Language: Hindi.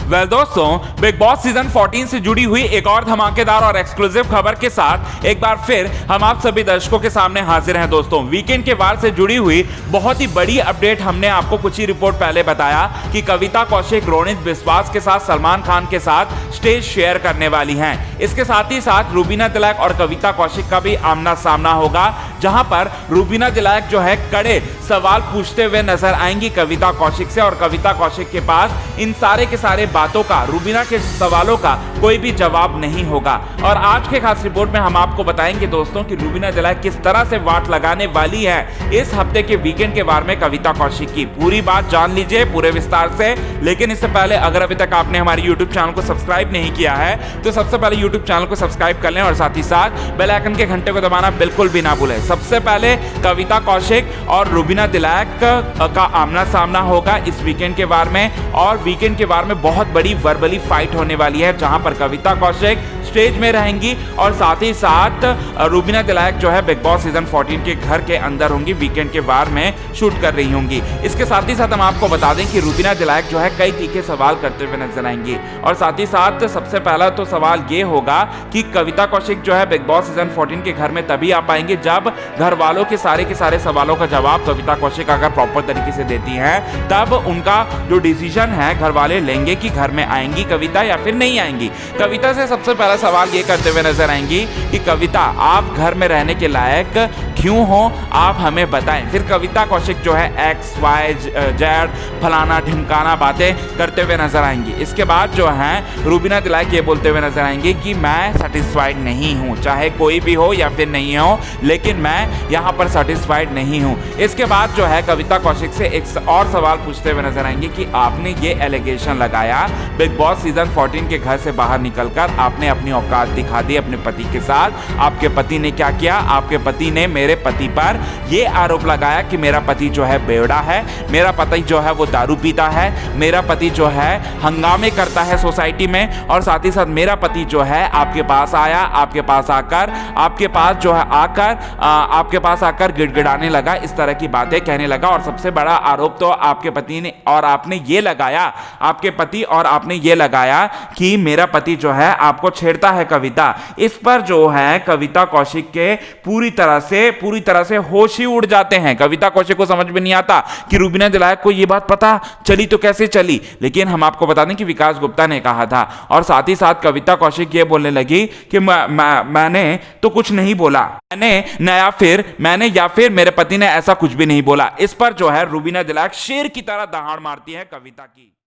वेल दोस्तों, बिग बॉस सीजन 14 से जुड़ी हुई एक और धमाकेदार और एक्सक्लूसिव खबर के साथ एक बार फिर हम आप सभी दर्शकों के सामने हाजिर हैं। दोस्तों, वीकेंड के वार से जुड़ी हुई बहुत ही बड़ी अपडेट हमने आपको कुछ ही रिपोर्ट पहले बताया कि कविता कौशिक रोनित बिस्वास के साथ सलमान खान के साथ स्टेज शेयर करने वाली हैं। इसके साथ ही साथ रूबीना तिलक और कविता कौशिक का भी आमना सामना होगा, जहां पर रूबीना तिलक जो है कड़े सवाल पूछते हुए नजर आएंगी कविता कौशिक से, और कविता कौशिक के पास इन सारे के सारे बातों का, रूबीना के सवालों का कोई भी जवाब नहीं होगा। और आज के खास रिपोर्ट में हम आपको बताएंगे दोस्तों कि रूबीना तिलक किस तरह से वाट लगाने वाली है इस हफ्ते के वीकेंड के वार में कविता कौशिक की। पूरी बात जान लीजिए पूरे विस्तार से। लेकिन इससे पहले अगर अभी तक आपने हमारे YouTube चैनल को सब्सक्राइब नहीं किया है तो सबसे पहले YouTube चैनल को सब्सक्राइब कर लें और साथ ही साथ बेल आइकन के घंटे को दबाना बिल्कुल भी ना भूलें। सबसे पहले कविता कौशिक और रूबीना तिलक का आमना सामना होगा इस वीकेंड के वार में, और वीकेंड के वार में बहुत बड़ी वर्बली फाइट होने वाली है, जहां पर कविता कौशिक स्टेज में रहेंगी और साथ ही साथ रूबीना तिलक जो है बिग बॉस सीजन 14 के घर के अंदर होंगी, वीकेंड के वार में शूट कर रही होंगी। इसके साथ ही साथ हम आपको बता दें कि रूबीना तिलक जो है कई तीखे सवाल करते हुए नजर आएंगी, और साथ ही साथ सबसे पहला तो सवाल ये होगा कि कविता कौशिक जो है बिग बॉस सीजन 14 के घर में तभी आ पाएंगे जब घर वालों के सारे सवालों का जवाब कविता कौशिक अगर प्रॉपर तरीके से देती हैं, तब उनका जो डिसीजन है घर वाले लेंगे कि घर में आएंगी कविता या फिर नहीं आएंगी। कविता से सबसे पहला सवाल ये करते हुए नजर आएंगी कि कविता आप घर में रहने के लायक क्यों हो, आप हमें बताएं। फिर कविता कौशिक जो है XYZ फलाना ढिमकाना बातें करते हुए नजर आएंगी। इसके बाद जो है रूबीना तिलक ये बोलते हुए नजर आएंगे कि मैं सेटिस्फाइड नहीं हूं, चाहे कोई भी हो या फिर नहीं हो, लेकिन मैं यहां पर सेटिस्फाइड नहीं हूं। इसके बाद जो है कविता कौशिक से एक और सवाल पूछते हुए नजर आएंगे कि आपने ये एलिगेशन लगाया बिग बॉस सीजन 14 के घर से बाहर निकलकर, आपने अपनी औकात दिखा दी अपने पति के साथ। आपके पति ने क्या किया? आपके पति ने मेरे पति पर यह आरोप लगाया कि मेरा पति जो है बेवड़ा है, मेरा पति जो है वो दारू पीता है, मेरा पति जो है हंगामे करता है सोसाइटी में, और साथ ही साथ मेरा पति जो है आपके पास आया, आपके पास आकर गिड़गिड़ाने लगा, इस तरह की बातें कहने लगा। और सबसे बड़ा आरोप तो आपके पति ने और आपने ये लगाया, आपके पति और आपने ये लगाया कि मेरा पति जो है आपको छेड़ता है कविता। इस पर जो है कविता कौशिक के पूरी तरह से होश ही उड़ जाते हैं। कविता कौशिक को समझ में नहीं आता कि रूबीना तिलक को ये बात पता चली तो कैसे चली, लेकिन हम आपको बता दें कि विकास गुप्ता ने कहा था। और साथ ही साथ कविता कौशिक ये बोलने लगी कि मैंने तो कुछ नहीं बोला, मैंने या फिर मेरे पति ने ऐसा कुछ भी नहीं बोला। इस पर जो है रूबीना तिलक शेर की तरह दहाड़ मारती है कविता की।